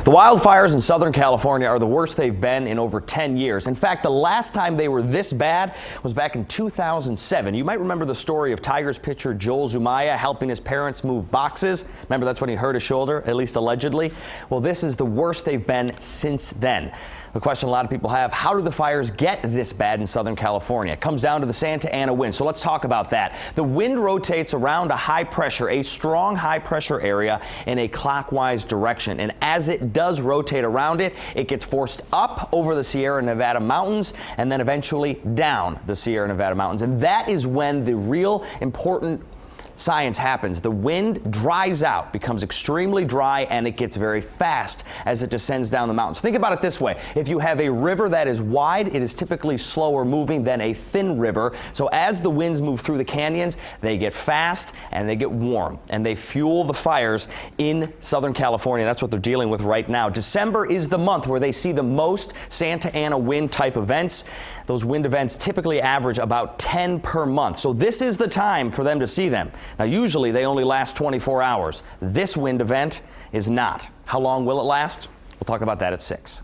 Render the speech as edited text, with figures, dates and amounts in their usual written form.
The wildfires in Southern California are the worst they've been in over 10 years. In fact, the last time they were this bad was back in 2007. You might remember the story of Tigers pitcher Joel Zumaya helping his parents move boxes. Remember, that's when he hurt his shoulder, at least allegedly. Well, this is the worst they've been since then. The question a lot of people have, how do the fires get this bad in Southern California? It comes down to the Santa Ana wind, so let's talk about that. The wind rotates around a strong high pressure area in a clockwise direction, and as it does rotate around it, it gets forced up over the Sierra Nevada mountains and then eventually down the Sierra Nevada mountains, and that is when the real important science happens. The wind dries out, becomes extremely dry, and it gets very fast as it descends down the mountains. Think about it this way. If you have a river that is wide, it is typically slower moving than a thin river. So as the winds move through the canyons, they get fast and they get warm, and they fuel the fires in Southern California. That's what they're dealing with right now. December is the month where they see the most Santa Ana wind type events. Those wind events typically average about 10 per month. So this is the time for them to see them. Now, usually they only last 24 hours. This wind event is not. How long will it last? We'll talk about that at 6.